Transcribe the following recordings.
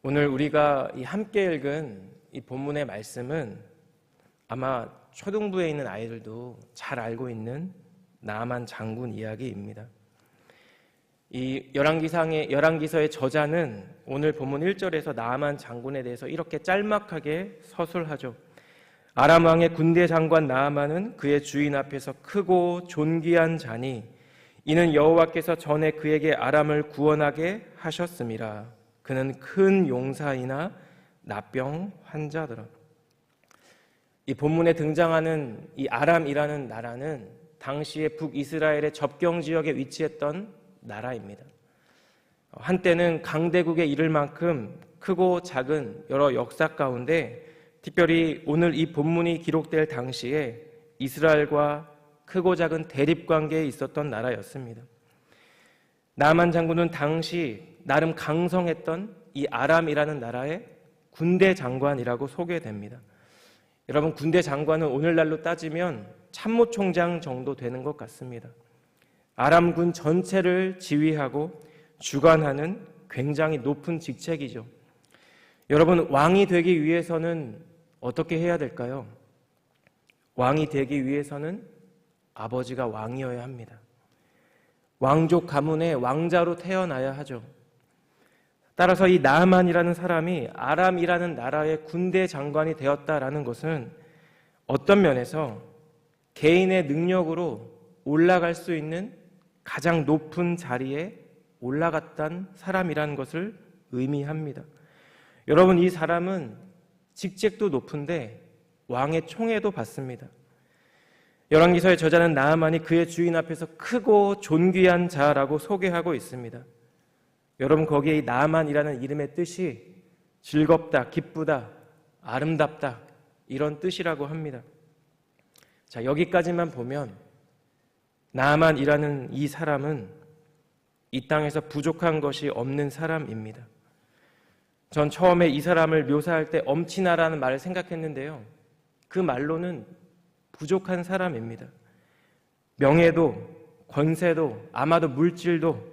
오늘 우리가 함께 읽은 이 본문의 말씀은 아마 초등부에 있는 아이들도 잘 알고 있는 나아만 장군 이야기입니다. 이 열왕기서의 저자는 오늘 본문 1절에서 나아만 장군에 대해서 이렇게 짤막하게 서술하죠. 아람 왕의 군대 장관 나아만은 그의 주인 앞에서 크고 존귀한 자니 이는 여호와께서 전에 그에게 아람을 구원하게 하셨음이라. 그는 큰 용사이나 나병 환자더라. 이 본문에 등장하는 이 아람이라는 나라는 당시에 북이스라엘의 접경 지역에 위치했던 나라입니다. 한때는 강대국에 이를 만큼 크고 작은 여러 역사 가운데 특별히 오늘 이 본문이 기록될 당시에 이스라엘과 크고 작은 대립관계에 있었던 나라였습니다. 나아만 장군은 당시 나름 강성했던 이 아람이라는 나라의 군대 장관이라고 소개됩니다. 여러분, 군대 장관은 오늘날로 따지면 참모총장 정도 되는 것 같습니다. 아람군 전체를 지휘하고 주관하는 굉장히 높은 직책이죠. 여러분, 왕이 되기 위해서는 어떻게 해야 될까요? 왕이 되기 위해서는 아버지가 왕이어야 합니다. 왕족 가문의 왕자로 태어나야 하죠. 따라서 이 나아만이라는 사람이 아람이라는 나라의 군대 장관이 되었다라는 것은 어떤 면에서 개인의 능력으로 올라갈 수 있는 가장 높은 자리에 올라갔던 사람이라는 것을 의미합니다. 여러분, 이 사람은 직책도 높은데 왕의 총애도 받습니다. 열왕기서의 저자는 나아만이 그의 주인 앞에서 크고 존귀한 자라고 소개하고 있습니다. 여러분, 거기에 이 나아만이라는 이름의 뜻이 즐겁다, 기쁘다, 아름답다 이런 뜻이라고 합니다. 자, 여기까지만 보면 나아만이라는 이 사람은 이 땅에서 부족한 것이 없는 사람입니다. 전 처음에 이 사람을 묘사할 때 엄친아라는 말을 생각했는데요. 그 말로는 부족한 사람입니다. 명예도 권세도 아마도 물질도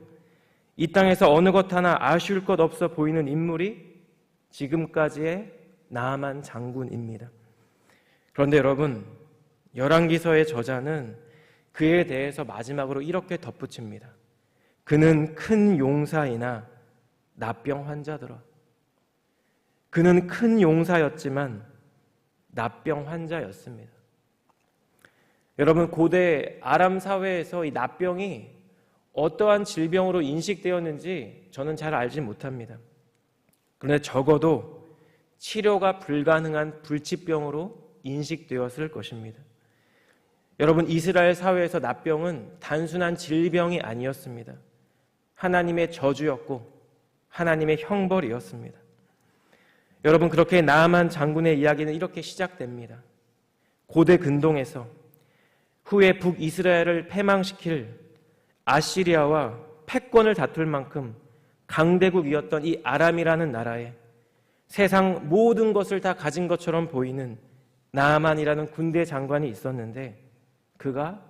이 땅에서 어느 것 하나 아쉬울 것 없어 보이는 인물이 지금까지의 나아만 장군입니다. 그런데 여러분, 열왕기서의 저자는 그에 대해서 마지막으로 이렇게 덧붙입니다. 그는 큰 용사이나 나병 환자더라. 그는 큰 용사였지만 나병 환자였습니다. 여러분, 고대 아람 사회에서 이 나병이 어떠한 질병으로 인식되었는지 저는 잘 알지 못합니다. 그런데 적어도 치료가 불가능한 불치병으로 인식되었을 것입니다. 여러분, 이스라엘 사회에서 나병은 단순한 질병이 아니었습니다. 하나님의 저주였고 하나님의 형벌이었습니다. 여러분, 그렇게 나아만 장군의 이야기는 이렇게 시작됩니다. 고대 근동에서 후에 북이스라엘을 패망시킬 아시리아와 패권을 다툴 만큼 강대국이었던 이 아람이라는 나라에 세상 모든 것을 다 가진 것처럼 보이는 나아만이라는 군대 장관이 있었는데 그가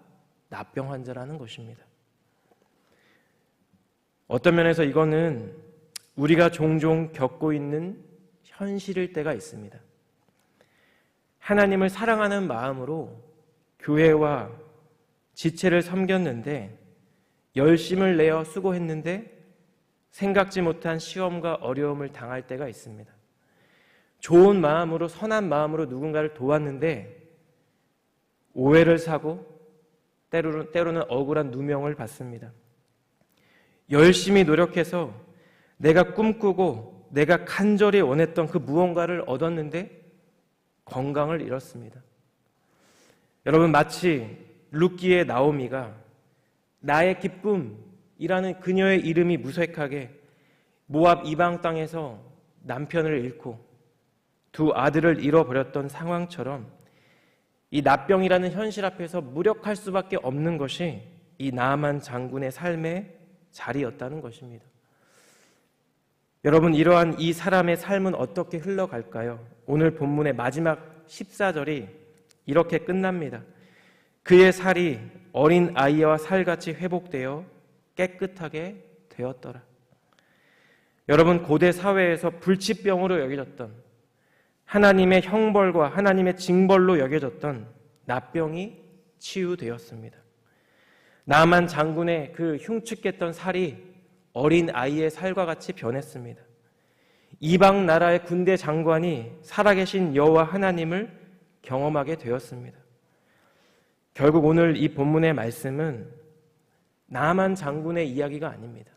나병 환자라는 것입니다. 어떤 면에서 이거는 우리가 종종 겪고 있는 현실일 때가 있습니다. 하나님을 사랑하는 마음으로 교회와 지체를 섬겼는데 열심을 내어 수고했는데 생각지 못한 시험과 어려움을 당할 때가 있습니다. 좋은 마음으로 선한 마음으로 누군가를 도왔는데 오해를 사고 때로는 억울한 누명을 받습니다. 열심히 노력해서 내가 꿈꾸고 내가 간절히 원했던 그 무언가를 얻었는데 건강을 잃었습니다. 여러분, 마치 룻기의 나오미가 나의 기쁨이라는 그녀의 이름이 무색하게 모압 이방 땅에서 남편을 잃고 두 아들을 잃어버렸던 상황처럼 이 나병이라는 현실 앞에서 무력할 수밖에 없는 것이 이 나아만 장군의 삶의 자리였다는 것입니다. 여러분, 이러한 이 사람의 삶은 어떻게 흘러갈까요? 오늘 본문의 마지막 14절이 이렇게 끝납니다. 그의 살이 어린 아이와 살같이 회복되어 깨끗하게 되었더라. 여러분, 고대 사회에서 불치병으로 여겨졌던, 하나님의 형벌과 하나님의 징벌로 여겨졌던 납병이 치유되었습니다. 나만 장군의 그 흉측했던 살이 어린 아이의 살과 같이 변했습니다. 이방 나라의 군대 장관이 살아계신 여호와 하나님을 경험하게 되었습니다. 결국 오늘 이 본문의 말씀은 나만 장군의 이야기가 아닙니다.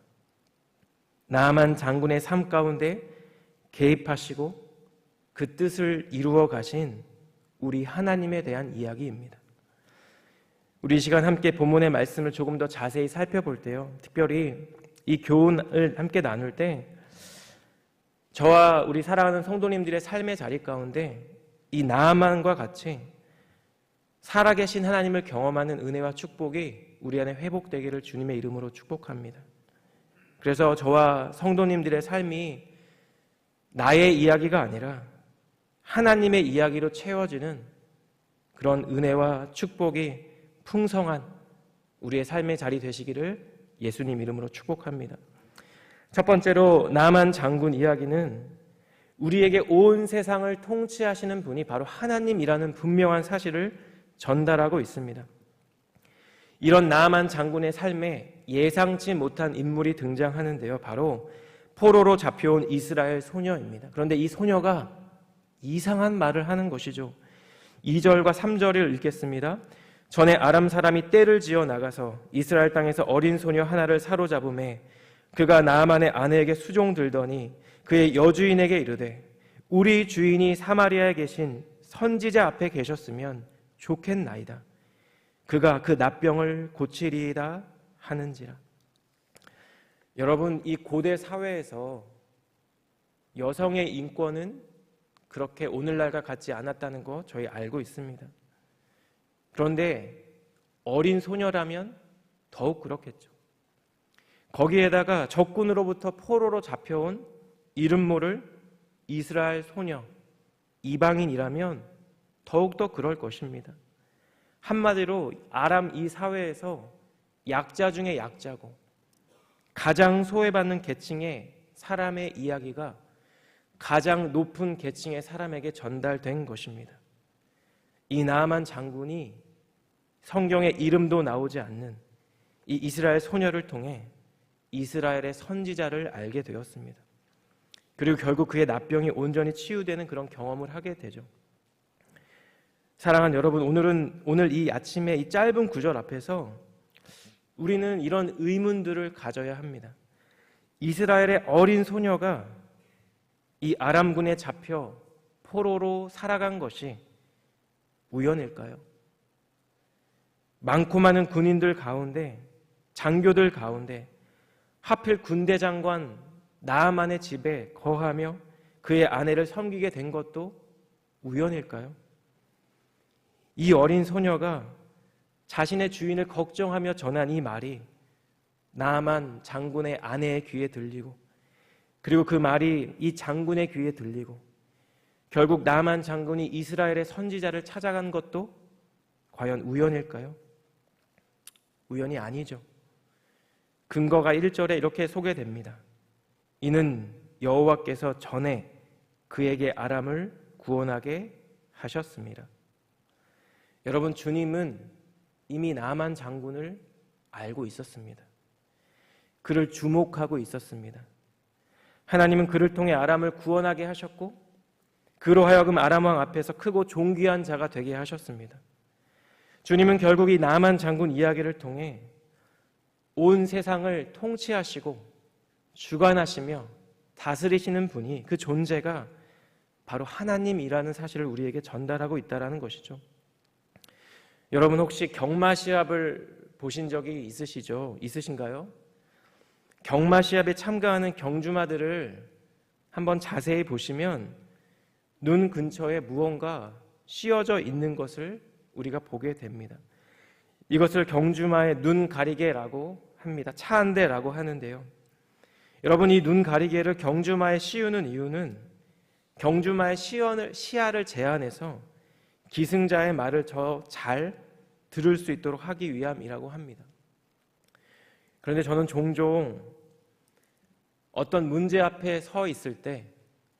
나만 장군의 삶 가운데 개입하시고 그 뜻을 이루어 가신 우리 하나님에 대한 이야기입니다. 우리 이 시간 함께 본문의 말씀을 조금 더 자세히 살펴볼 때요, 특별히 이 교훈을 함께 나눌 때 저와 우리 사랑하는 성도님들의 삶의 자리 가운데 이 나아만과 같이 살아계신 하나님을 경험하는 은혜와 축복이 우리 안에 회복되기를 주님의 이름으로 축복합니다. 그래서 저와 성도님들의 삶이 나의 이야기가 아니라 하나님의 이야기로 채워지는 그런 은혜와 축복이 풍성한 우리의 삶의 자리 되시기를 예수님 이름으로 축복합니다. 첫 번째로 나만 장군 이야기는 우리에게 온 세상을 통치하시는 분이 바로 하나님이라는 분명한 사실을 전달하고 있습니다. 이런 나만 장군의 삶에 예상치 못한 인물이 등장하는데요, 바로 포로로 잡혀온 이스라엘 소녀입니다. 그런데 이 소녀가 이상한 말을 하는 것이죠. 2절과 3절을 읽겠습니다. 전에 아람 사람이 떼를 지어 나가서 이스라엘 땅에서 어린 소녀 하나를 사로잡음에 그가 나아만의 아내에게 수종들더니 그의 여주인에게 이르되 우리 주인이 사마리아에 계신 선지자 앞에 계셨으면 좋겠나이다. 그가 그 납병을 고치리이다 하는지라. 여러분, 이 고대 사회에서 여성의 인권은 그렇게 오늘날과 같지 않았다는 거 저희 알고 있습니다. 그런데 어린 소녀라면 더욱 그렇겠죠. 거기에다가 적군으로부터 포로로 잡혀온 이름 모를 이스라엘 소녀, 이방인이라면 더욱더 그럴 것입니다. 한마디로 아람 이 사회에서 약자 중에 약자고 가장 소외받는 계층의 사람의 이야기가 가장 높은 계층의 사람에게 전달된 것입니다. 이 나아만 장군이 성경에 이름도 나오지 않는 이 이스라엘 소녀를 통해 이스라엘의 선지자를 알게 되었습니다. 그리고 결국 그의 납병이 온전히 치유되는 그런 경험을 하게 되죠. 사랑하는 여러분, 오늘 이 아침에 이 짧은 구절 앞에서 우리는 이런 의문들을 가져야 합니다. 이스라엘의 어린 소녀가 이 아람군에 잡혀 포로로 살아간 것이 우연일까요? 많고 많은 군인들 가운데, 장교들 가운데 하필 군대 장관 나아만의 집에 거하며 그의 아내를 섬기게 된 것도 우연일까요? 이 어린 소녀가 자신의 주인을 걱정하며 전한 이 말이 나아만 장군의 아내의 귀에 들리고, 그리고 그 말이 이 장군의 귀에 들리고, 결국 나아만 장군이 이스라엘의 선지자를 찾아간 것도 과연 우연일까요? 우연이 아니죠. 근거가 1절에 이렇게 소개됩니다. 이는 여호와께서 전에 그에게 아람을 구원하게 하셨습니다. 여러분, 주님은 이미 나아만 장군을 알고 있었습니다. 그를 주목하고 있었습니다. 하나님은 그를 통해 아람을 구원하게 하셨고 그로 하여금 아람 왕 앞에서 크고 존귀한 자가 되게 하셨습니다. 주님은 결국 이 나아만 장군 이야기를 통해 온 세상을 통치하시고 주관하시며 다스리시는 분이, 그 존재가 바로 하나님이라는 사실을 우리에게 전달하고 있다는 것이죠. 여러분, 혹시 경마 시합을 보신 적이 있으신가요? 경마 시합에 참가하는 경주마들을 한번 자세히 보시면 눈 근처에 무언가 씌어져 있는 것을 우리가 보게 됩니다. 이것을 경주마의 눈 가리개라고 합니다. 차 한 대라고 하는데요. 여러분, 이 눈 가리개를 경주마에 씌우는 이유는 경주마의 시야를 제한해서 기승자의 말을 더 잘 들을 수 있도록 하기 위함이라고 합니다. 그런데 저는 종종 어떤 문제 앞에 서 있을 때,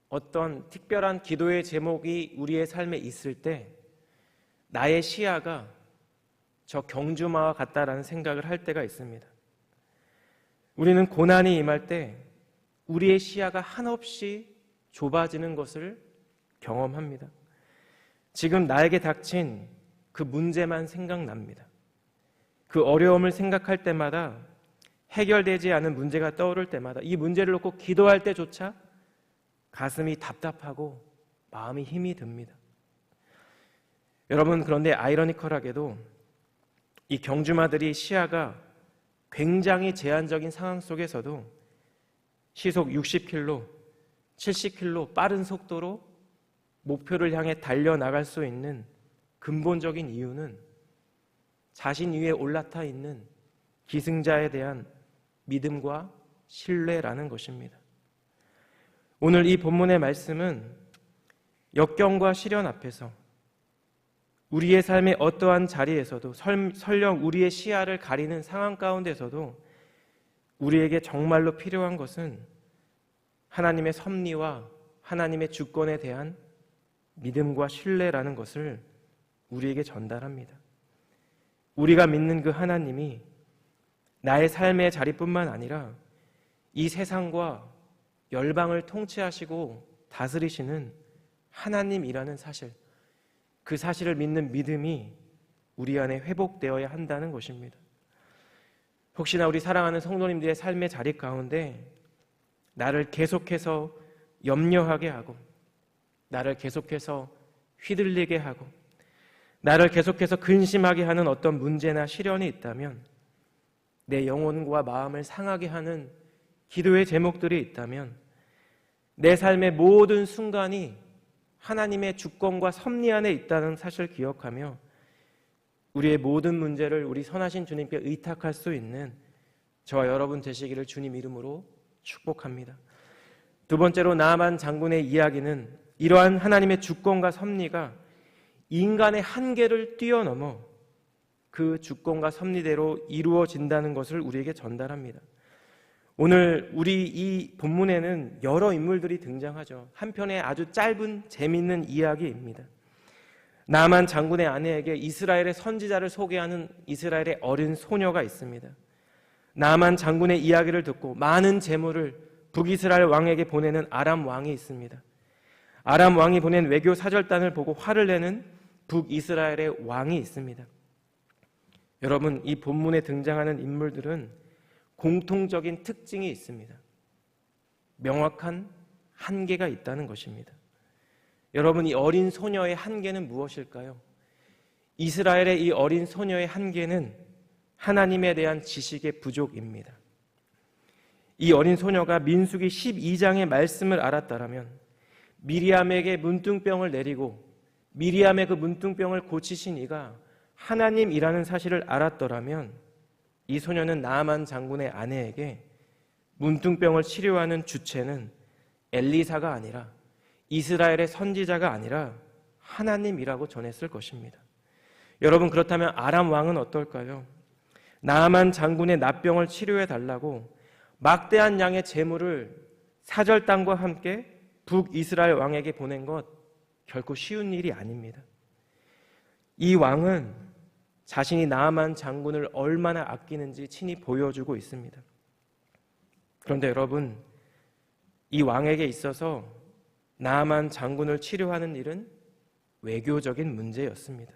어떤 특별한 기도의 제목이 우리의 삶에 있을 때 나의 시야가 저 경주마와 같다라는 생각을 할 때가 있습니다. 우리는 고난이 임할 때 우리의 시야가 한없이 좁아지는 것을 경험합니다. 지금 나에게 닥친 그 문제만 생각납니다. 그 어려움을 생각할 때마다, 해결되지 않은 문제가 떠오를 때마다, 이 문제를 놓고 기도할 때조차 가슴이 답답하고 마음이 힘이 듭니다. 여러분, 그런데 아이러니컬하게도 이 경주마들이 시야가 굉장히 제한적인 상황 속에서도 시속 60km, 70km 빠른 속도로 목표를 향해 달려나갈 수 있는 근본적인 이유는 자신 위에 올라타 있는 기승자에 대한 믿음과 신뢰라는 것입니다. 오늘 이 본문의 말씀은 역경과 시련 앞에서 우리의 삶의 어떠한 자리에서도, 설령 우리의 시야를 가리는 상황 가운데서도 우리에게 정말로 필요한 것은 하나님의 섭리와 하나님의 주권에 대한 믿음과 신뢰라는 것을 우리에게 전달합니다. 우리가 믿는 그 하나님이 나의 삶의 자리뿐만 아니라 이 세상과 열방을 통치하시고 다스리시는 하나님이라는 사실, 그 사실을 믿는 믿음이 우리 안에 회복되어야 한다는 것입니다. 혹시나 우리 사랑하는 성도님들의 삶의 자리 가운데 나를 계속해서 염려하게 하고, 나를 계속해서 휘둘리게 하고, 나를 계속해서 근심하게 하는 어떤 문제나 시련이 있다면, 내 영혼과 마음을 상하게 하는 기도의 제목들이 있다면, 내 삶의 모든 순간이 하나님의 주권과 섭리 안에 있다는 사실을 기억하며 우리의 모든 문제를 우리 선하신 주님께 의탁할 수 있는 저와 여러분 되시기를 주님 이름으로 축복합니다. 두 번째로, 나아만 장군의 이야기는 이러한 하나님의 주권과 섭리가 인간의 한계를 뛰어넘어 그 주권과 섭리대로 이루어진다는 것을 우리에게 전달합니다. 오늘 우리 이 본문에는 여러 인물들이 등장하죠. 한편의 아주 짧은 재미있는 이야기입니다. 나아만 장군의 아내에게 이스라엘의 선지자를 소개하는 이스라엘의 어린 소녀가 있습니다. 나아만 장군의 이야기를 듣고 많은 재물을 북이스라엘 왕에게 보내는 아람 왕이 있습니다. 아람 왕이 보낸 외교 사절단을 보고 화를 내는 북이스라엘의 왕이 있습니다. 여러분, 이 본문에 등장하는 인물들은 공통적인 특징이 있습니다. 명확한 한계가 있다는 것입니다. 여러분, 이 어린 소녀의 한계는 무엇일까요? 이스라엘의 이 어린 소녀의 한계는 하나님에 대한 지식의 부족입니다. 이 어린 소녀가 민수기 12장의 말씀을 알았다라면, 미리암에게 문둥병을 내리고 미리암의 그 문둥병을 고치신 이가 하나님이라는 사실을 알았더라면, 이 소녀는 나아만 장군의 아내에게 문둥병을 치료하는 주체는 엘리사가 아니라, 이스라엘의 선지자가 아니라 하나님이라고 전했을 것입니다. 여러분, 그렇다면 아람 왕은 어떨까요? 나아만 장군의 납병을 치료해 달라고 막대한 양의 재물을 사절단과 함께 북이스라엘 왕에게 보낸 것 결코 쉬운 일이 아닙니다. 이 왕은 자신이 나아만 장군을 얼마나 아끼는지 친히 보여주고 있습니다. 그런데 여러분, 이 왕에게 있어서 나아만 장군을 치료하는 일은 외교적인 문제였습니다.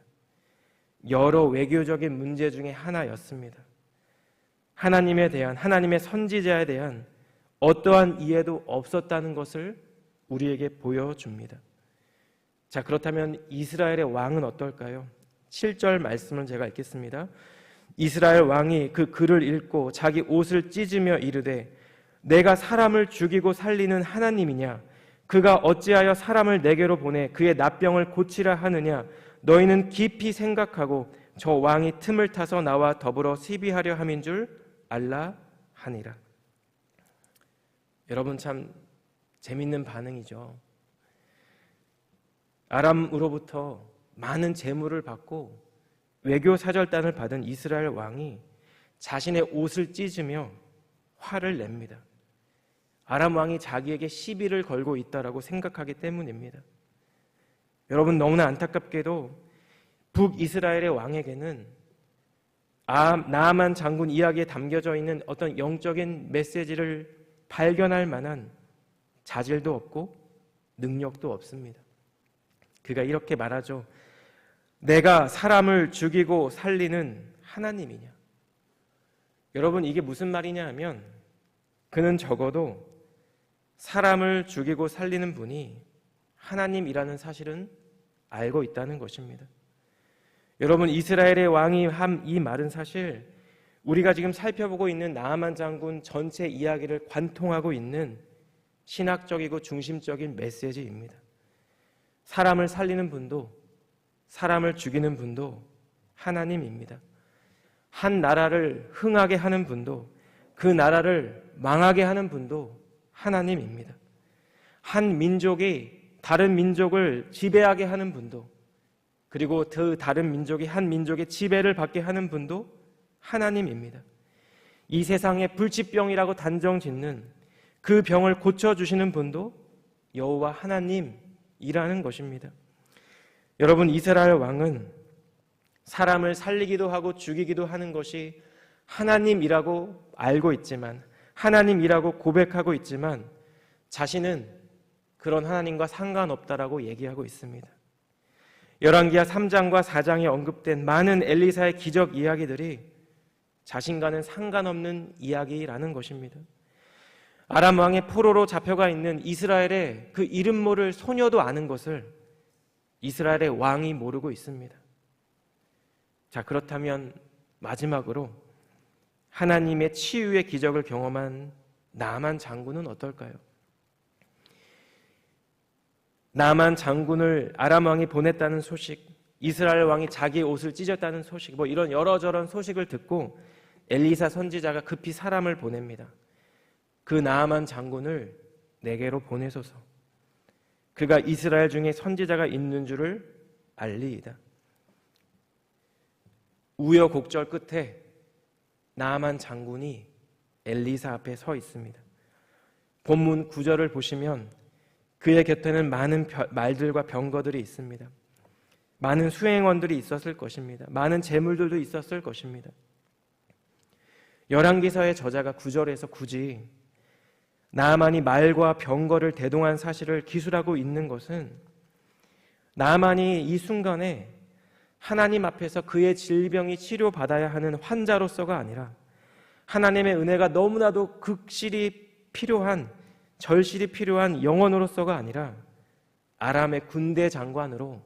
여러 외교적인 문제 중에 하나였습니다. 하나님에 대한, 하나님의 선지자에 대한 어떠한 이해도 없었다는 것을 우리에게 보여줍니다. 자, 그렇다면 이스라엘의 왕은 어떨까요? 7절 말씀을 제가 읽겠습니다. 이스라엘 왕이 그 글을 읽고 자기 옷을 찢으며 이르되, 내가 사람을 죽이고 살리는 하나님이냐? 그가 어찌하여 사람을 내게로 보내 그의 납병을 고치라 하느냐? 너희는 깊이 생각하고 저 왕이 틈을 타서 나와 더불어 시비하려 함인 줄 알라 하니라. 여러분, 참 재밌는 반응이죠. 아람으로부터 많은 재물을 받고 외교 사절단을 받은 이스라엘 왕이 자신의 옷을 찢으며 화를 냅니다. 아람 왕이 자기에게 시비를 걸고 있다라고 생각하기 때문입니다. 여러분, 너무나 안타깝게도 북이스라엘의 왕에게는 나아만 장군 이야기에 담겨져 있는 어떤 영적인 메시지를 발견할 만한 자질도 없고 능력도 없습니다. 그가 이렇게 말하죠. 내가 사람을 죽이고 살리는 하나님이냐? 여러분, 이게 무슨 말이냐 하면 그는 적어도 사람을 죽이고 살리는 분이 하나님이라는 사실은 알고 있다는 것입니다. 여러분, 이스라엘의 왕이 한 이 말은 사실 우리가 지금 살펴보고 있는 나아만 장군 전체 이야기를 관통하고 있는 신학적이고 중심적인 메시지입니다. 사람을 살리는 분도 사람을 죽이는 분도 하나님입니다. 한 나라를 흥하게 하는 분도 그 나라를 망하게 하는 분도 하나님입니다. 한 민족이 다른 민족을 지배하게 하는 분도, 그리고 그 다른 민족이 한 민족의 지배를 받게 하는 분도 하나님입니다. 이 세상에 불치병이라고 단정 짓는 그 병을 고쳐주시는 분도 여호와 하나님이라는 것입니다. 여러분, 이스라엘 왕은 사람을 살리기도 하고 죽이기도 하는 것이 하나님이라고 알고 있지만, 하나님이라고 고백하고 있지만 자신은 그런 하나님과 상관없다라고 얘기하고 있습니다. 열왕기하 3장과 4장에 언급된 많은 엘리사의 기적 이야기들이 자신과는 상관없는 이야기라는 것입니다. 아람 왕의 포로로 잡혀가 있는 이스라엘의 그 이름 모를 소녀도 아는 것을 이스라엘의 왕이 모르고 있습니다. 자, 그렇다면 마지막으로 하나님의 치유의 기적을 경험한 나아만 장군은 어떨까요? 나아만 장군을 아람 왕이 보냈다는 소식, 이스라엘 왕이 자기의 옷을 찢었다는 소식, 이런 여러저런 소식을 듣고 엘리사 선지자가 급히 사람을 보냅니다. 그 나아만 장군을 내게로 보내소서. 그가 이스라엘 중에 선지자가 있는 줄을 알리이다. 우여곡절 끝에 나아만 장군이 엘리사 앞에 서 있습니다. 본문 9절을 보시면 그의 곁에는 많은 말들과 병거들이 있습니다. 많은 수행원들이 있었을 것입니다. 많은 재물들도 있었을 것입니다. 열왕기서의 저자가 9절에서 굳이 나아만이 말과 병거를 대동한 사실을 기술하고 있는 것은 나아만이 이 순간에 하나님 앞에서 그의 질병이 치료받아야 하는 환자로서가 아니라 하나님의 은혜가 너무나도 극실히 필요한, 절실히 필요한 영혼으로서가 아니라 아람의 군대 장관으로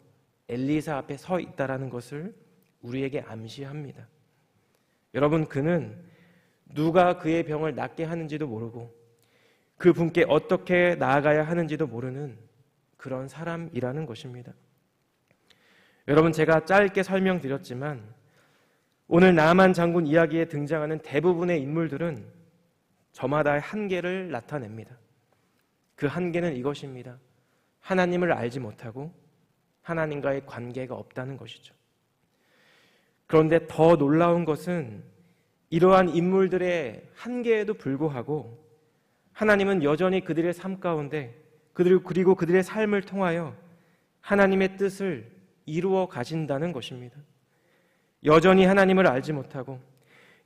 엘리사 앞에 서 있다라는 것을 우리에게 암시합니다. 여러분, 그는 누가 그의 병을 낫게 하는지도 모르고 그 분께 어떻게 나아가야 하는지도 모르는 그런 사람이라는 것입니다. 여러분, 제가 짧게 설명드렸지만 오늘 나아만 장군 이야기에 등장하는 대부분의 인물들은 저마다의 한계를 나타냅니다. 그 한계는 이것입니다. 하나님을 알지 못하고 하나님과의 관계가 없다는 것이죠. 그런데 더 놀라운 것은 이러한 인물들의 한계에도 불구하고 하나님은 여전히 그들의 삶 가운데 그리고 그들의 삶을 통하여 하나님의 뜻을 이루어 가신다는 것입니다. 여전히 하나님을 알지 못하고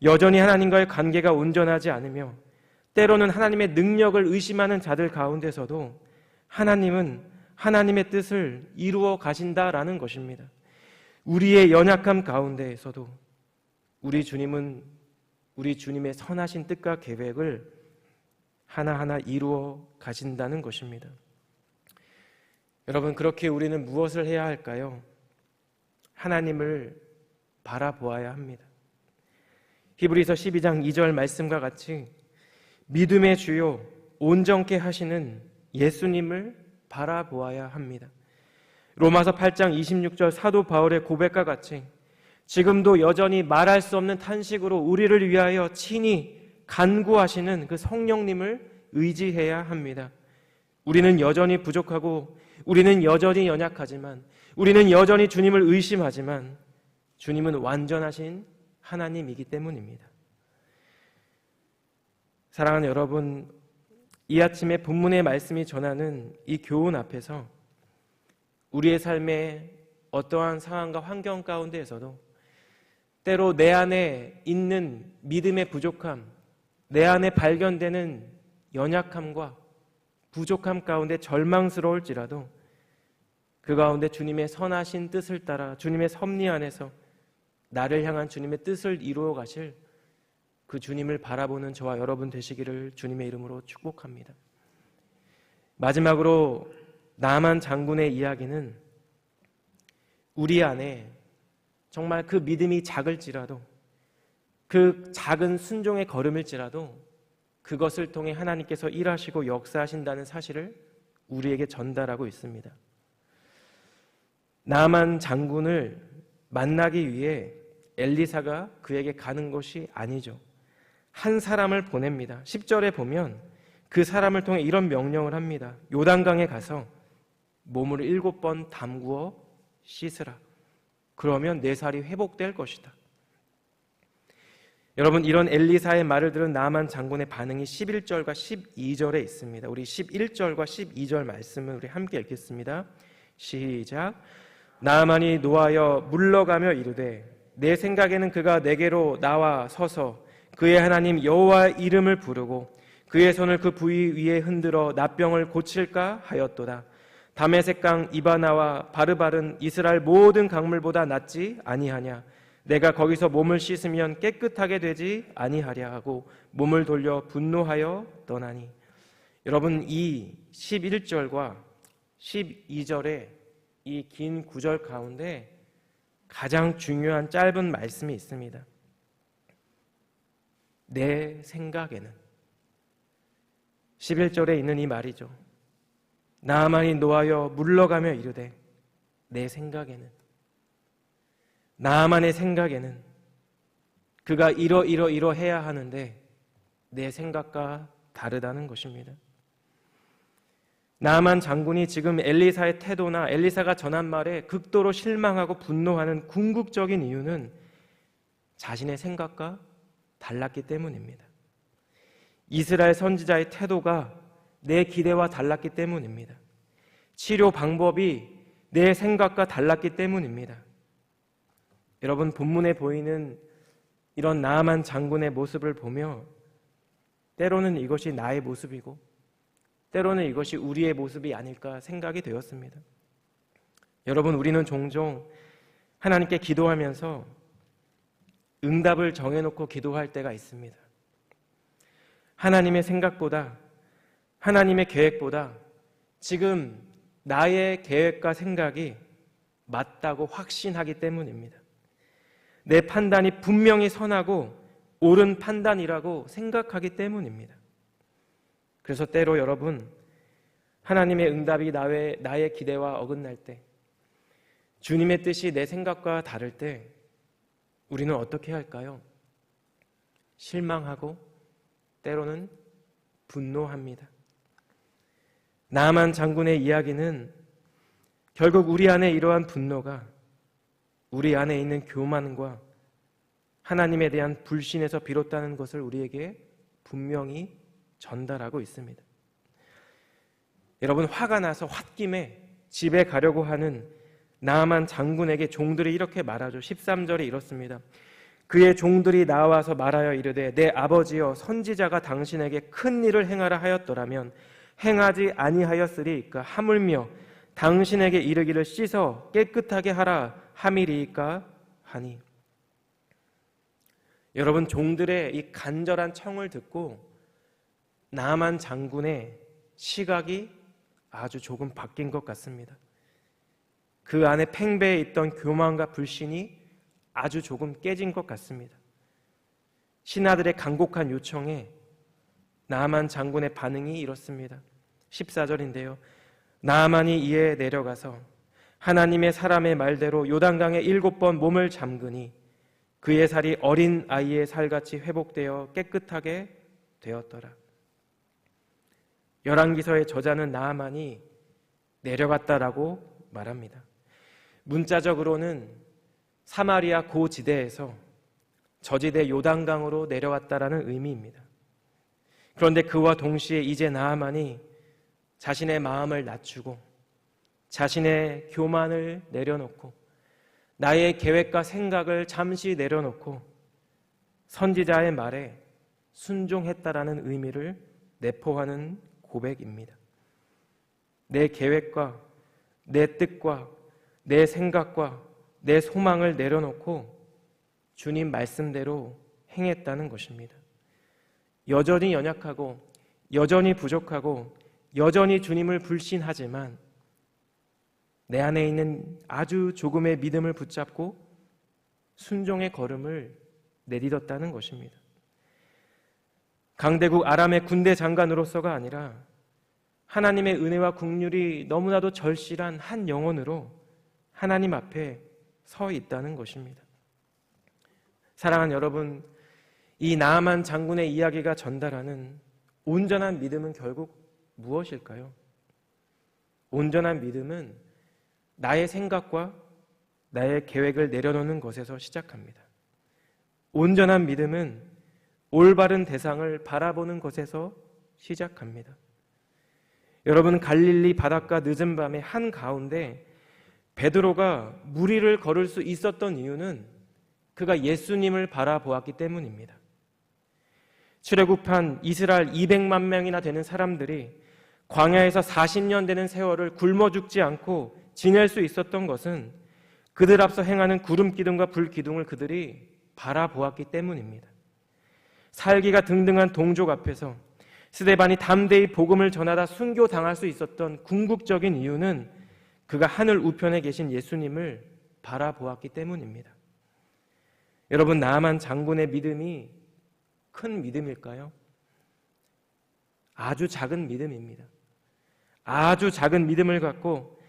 여전히 하나님과의 관계가 온전하지 않으며 때로는 하나님의 능력을 의심하는 자들 가운데서도 하나님은 하나님의 뜻을 이루어 가신다라는 것입니다. 우리의 연약함 가운데에서도 우리 주님은 우리 주님의 선하신 뜻과 계획을 하나하나 이루어 가신다는 것입니다. 여러분, 그렇게 우리는 무엇을 해야 할까요? 하나님을 바라보아야 합니다. 히브리서 12장 2절 말씀과 같이 믿음의 주요 온전케 하시는 예수님을 바라보아야 합니다. 로마서 8장 26절 사도 바울의 고백과 같이 지금도 여전히 말할 수 없는 탄식으로 우리를 위하여 친히 간구하시는 그 성령님을 의지해야 합니다. 우리는 여전히 부족하고 우리는 여전히 연약하지만 우리는 여전히 주님을 의심하지만 주님은 완전하신 하나님이기 때문입니다. 사랑하는 여러분, 이 아침에 본문의 말씀이 전하는 이 교훈 앞에서 우리의 삶의 어떠한 상황과 환경 가운데에서도 때로 내 안에 있는 믿음의 부족함, 내 안에 발견되는 연약함과 부족함 가운데 절망스러울지라도 그 가운데 주님의 선하신 뜻을 따라 주님의 섭리 안에서 나를 향한 주님의 뜻을 이루어 가실 그 주님을 바라보는 저와 여러분 되시기를 주님의 이름으로 축복합니다. 마지막으로 나만 장군의 이야기는 우리 안에 정말 그 믿음이 작을지라도 그 작은 순종의 걸음일지라도 그것을 통해 하나님께서 일하시고 역사하신다는 사실을 우리에게 전달하고 있습니다. 나만 장군을 만나기 위해 엘리사가 그에게 가는 것이 아니죠. 한 사람을 보냅니다. 10절에 보면 그 사람을 통해 이런 명령을 합니다. 요단강에 가서 몸을 7번 담구어 씻으라. 그러면 내 살이 회복될 것이다. 여러분, 이런 엘리사의 말을 들은 나만 장군의 반응이 11절과 12절에 있습니다. 우리 11절과 12절 말씀을 우리 함께 읽겠습니다. 시작. 나만이 노하여 물러가며 이르되 내 생각에는 그가 내게로 나와 서서 그의 하나님 여호와의 이름을 부르고 그의 손을 그 부위 위에 흔들어 나병을 고칠까 하였도다. 다메섹강 이바나와 바르바른 이스라엘 모든 강물보다 낫지 아니하냐. 내가 거기서 몸을 씻으면 깨끗하게 되지 아니하랴 하고 몸을 돌려 분노하여 떠나니. 여러분, 이 11절과 12절의 이 긴 구절 가운데 가장 중요한 짧은 말씀이 있습니다. 내 생각에는. 11절에 있는 이 말이죠. 나만이 노하여 물러가며 이르되 내 생각에는, 나만의 생각에는 그가 이러해야 하는데 내 생각과 다르다는 것입니다. 나만 장군이 지금 엘리사의 태도나 엘리사가 전한 말에 극도로 실망하고 분노하는 궁극적인 이유는 자신의 생각과 달랐기 때문입니다. 이스라엘 선지자의 태도가 내 기대와 달랐기 때문입니다. 치료 방법이 내 생각과 달랐기 때문입니다. 여러분, 본문에 보이는 이런 나아만 장군의 모습을 보며 때로는 이것이 나의 모습이고 때로는 이것이 우리의 모습이 아닐까 생각이 되었습니다. 여러분, 우리는 종종 하나님께 기도하면서 응답을 정해놓고 기도할 때가 있습니다. 하나님의 생각보다, 하나님의 계획보다 지금 나의 계획과 생각이 맞다고 확신하기 때문입니다. 내 판단이 분명히 선하고 옳은 판단이라고 생각하기 때문입니다. 그래서 때로 여러분, 하나님의 응답이 나의 기대와 어긋날 때, 주님의 뜻이 내 생각과 다를 때 우리는 어떻게 할까요? 실망하고 때로는 분노합니다. 나아만 장군의 이야기는 결국 우리 안에 이러한 분노가 우리 안에 있는 교만과 하나님에 대한 불신에서 비롯되는 것을 우리에게 분명히 전달하고 있습니다. 여러분, 화가 나서 홧김에 집에 가려고 하는 나아만 장군에게 종들이 이렇게 말하죠. 13절에 이렇습니다. 그의 종들이 나와서 말하여 이르되 내 아버지여, 선지자가 당신에게 큰 일을 행하라 하였더라면 행하지 아니하였으리이까. 하물며 당신에게 이르기를 씻어 깨끗하게 하라 함이리이까 하니. 여러분, 종들의 이 간절한 청을 듣고 나아만 장군의 시각이 아주 조금 바뀐 것 같습니다. 그 안에 팽배해 있던 교만과 불신이 아주 조금 깨진 것 같습니다. 신하들의 간곡한 요청에 나아만 장군의 반응이 이렇습니다. 14절인데요. 나아만이 이에 내려가서 하나님의 사람의 말대로 요단강에 7번 몸을 잠그니 그의 살이 어린 아이의 살같이 회복되어 깨끗하게 되었더라. 열왕기서의 저자는 나아만이 내려갔다라고 말합니다. 문자적으로는 사마리아 고지대에서 저지대 요단강으로 내려왔다라는 의미입니다. 그런데 그와 동시에 이제 나아만이 자신의 마음을 낮추고 자신의 교만을 내려놓고 나의 계획과 생각을 잠시 내려놓고 선지자의 말에 순종했다라는 의미를 내포하는 고백입니다. 내 계획과 내 뜻과 내 생각과 내 소망을 내려놓고 주님 말씀대로 행했다는 것입니다. 여전히 연약하고 여전히 부족하고 여전히 주님을 불신하지만 내 안에 있는 아주 조금의 믿음을 붙잡고 순종의 걸음을 내딛었다는 것입니다. 강대국 아람의 군대 장관으로서가 아니라 하나님의 은혜와 긍휼이 너무나도 절실한 한 영혼으로 하나님 앞에 서 있다는 것입니다. 사랑하는 여러분, 이 나아만 장군의 이야기가 전달하는 온전한 믿음은 결국 무엇일까요? 온전한 믿음은 나의 생각과 나의 계획을 내려놓는 것에서 시작합니다. 온전한 믿음은 올바른 대상을 바라보는 것에서 시작합니다. 여러분, 갈릴리 바닷가 늦은 밤의 한가운데 베드로가 무리를 걸을 수 있었던 이유는 그가 예수님을 바라보았기 때문입니다. 출애굽한 이스라엘 200만 명이나 되는 사람들이 광야에서 40년 되는 세월을 굶어 죽지 않고 지낼 수 있었던 것은 그들 앞서 행하는 구름 기둥과 불 기둥을 그들이 바라보았기 때문입니다. 살기가 등등한 동족 앞에서 스데반이 담대히 복음을 전하다 순교당할 수 있었던 궁극적인 이유는 그가 하늘 우편에 계신 예수님을 바라보았기 때문입니다. 여러분, 나아만 장군의 믿음이 큰 믿음일까요? 아주 작은 믿음입니다. 아주 작은 믿음을 갖고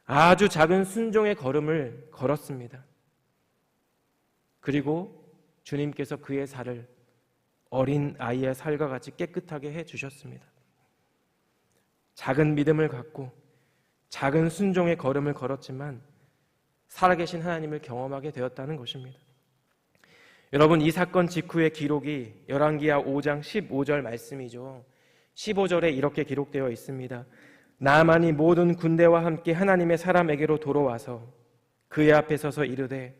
아주 작은 순종의 걸음을 걸었습니다. 그리고 주님께서 그의 살을 어린 아이의 살과 같이 깨끗하게 해주셨습니다. 작은 믿음을 갖고 작은 순종의 걸음을 걸었지만 살아계신 하나님을 경험하게 되었다는 것입니다. 여러분, 이 사건 직후의 기록이 열왕기하 5장 15절 말씀이죠. 15절에 이렇게 기록되어 있습니다. 나아만이 모든 군대와 함께 하나님의 사람에게로 돌아와서 그의 앞에 서서 이르되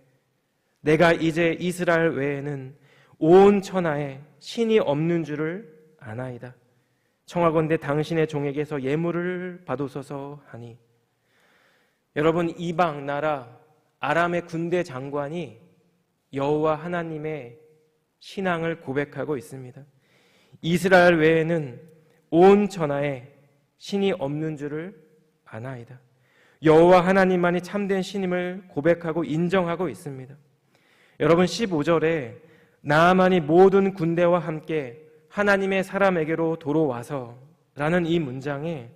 내가 이제 이스라엘 외에는 온 천하에 신이 없는 줄을 아나이다. 청하건대 당신의 종에게서 예물을 받으소서 하니. 여러분, 이방 나라 아람의 군대 장관이 여호와 하나님의 신앙을 고백하고 있습니다. 이스라엘 외에는 온 천하에 신이 없는 줄을 아나이다. 여호와 하나님만이 참된 신임을 고백하고 인정하고 있습니다. 여러분, 15절에 나아만이 모든 군대와 함께 하나님의 사람에게로 도로와서 라는 이 문장에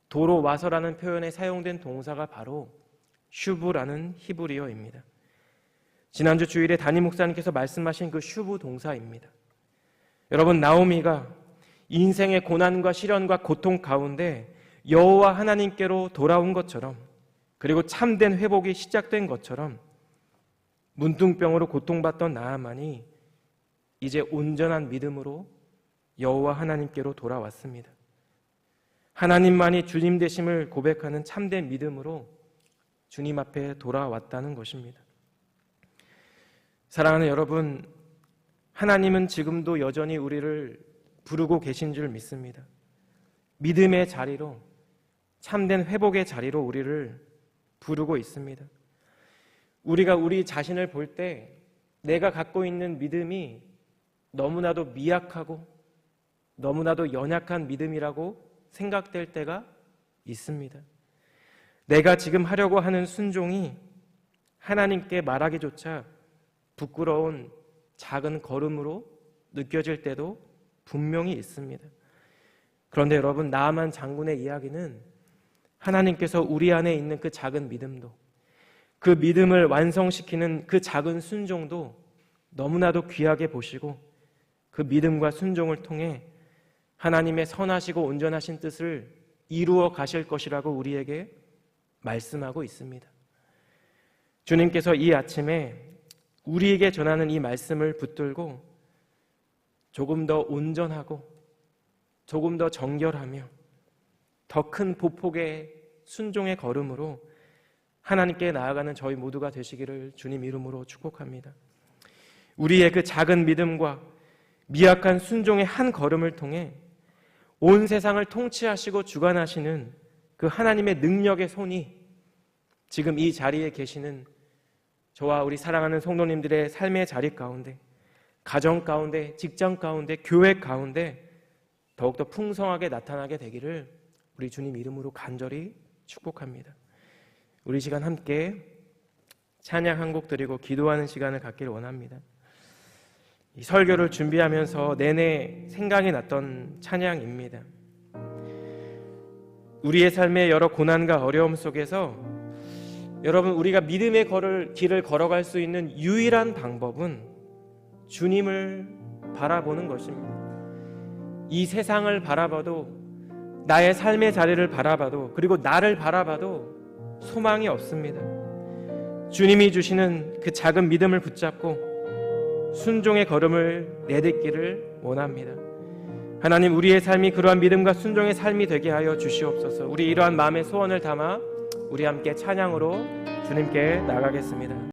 도로와서라는 표현에 사용된 동사가 바로 슈브라는 히브리어입니다. 지난주 주일에 담임 목사님께서 말씀하신 그 슈브 동사입니다. 여러분, 나오미가 인생의 고난과 시련과 고통 가운데 여호와 하나님께로 돌아온 것처럼, 그리고 참된 회복이 시작된 것처럼 문둥병으로 고통받던 나아만이 이제 온전한 믿음으로 여호와 하나님께로 돌아왔습니다. 하나님만이 주님 되심을 고백하는 참된 믿음으로 주님 앞에 돌아왔다는 것입니다. 사랑하는 여러분, 하나님은 지금도 여전히 우리를 부르고 계신 줄 믿습니다. 믿음의 자리로, 참된 회복의 자리로 우리를 부르고 있습니다. 우리가 우리 자신을 볼 때 내가 갖고 있는 믿음이 너무나도 미약하고 너무나도 연약한 믿음이라고 생각될 때가 있습니다. 내가 지금 하려고 하는 순종이 하나님께 말하기조차 부끄러운 작은 걸음으로 느껴질 때도 분명히 있습니다. 그런데 여러분, 나아만 장군의 이야기는 하나님께서 우리 안에 있는 그 작은 믿음도, 그 믿음을 완성시키는 그 작은 순종도 너무나도 귀하게 보시고 그 믿음과 순종을 통해 하나님의 선하시고 온전하신 뜻을 이루어 가실 것이라고 우리에게 말씀하고 있습니다. 주님께서 이 아침에 우리에게 전하는 이 말씀을 붙들고 조금 더 온전하고 조금 더 정결하며 더 큰 보폭의 순종의 걸음으로 하나님께 나아가는 저희 모두가 되시기를 주님 이름으로 축복합니다. 우리의 그 작은 믿음과 미약한 순종의 한 걸음을 통해 온 세상을 통치하시고 주관하시는 그 하나님의 능력의 손이 지금 이 자리에 계시는 저와 우리 사랑하는 성도님들의 삶의 자리 가운데, 가정 가운데, 직장 가운데, 교회 가운데 더욱더 풍성하게 나타나게 되기를 우리 주님 이름으로 간절히 축복합니다. 우리 시간 함께 찬양 한 곡 드리고 기도하는 시간을 갖기를 원합니다. 이 설교를 준비하면서 내내 생각이 났던 찬양입니다. 우리의 삶의 여러 고난과 어려움 속에서 여러분, 우리가 믿음의 길을 걸어갈 수 있는 유일한 방법은 주님을 바라보는 것입니다. 이 세상을 바라봐도, 나의 삶의 자리를 바라봐도, 그리고 나를 바라봐도 소망이 없습니다. 주님이 주시는 그 작은 믿음을 붙잡고 순종의 걸음을 내딛기를 원합니다. 하나님, 우리의 삶이 그러한 믿음과 순종의 삶이 되게 하여 주시옵소서. 우리 이러한 마음의 소원을 담아 우리 함께 찬양으로 주님께 나가겠습니다.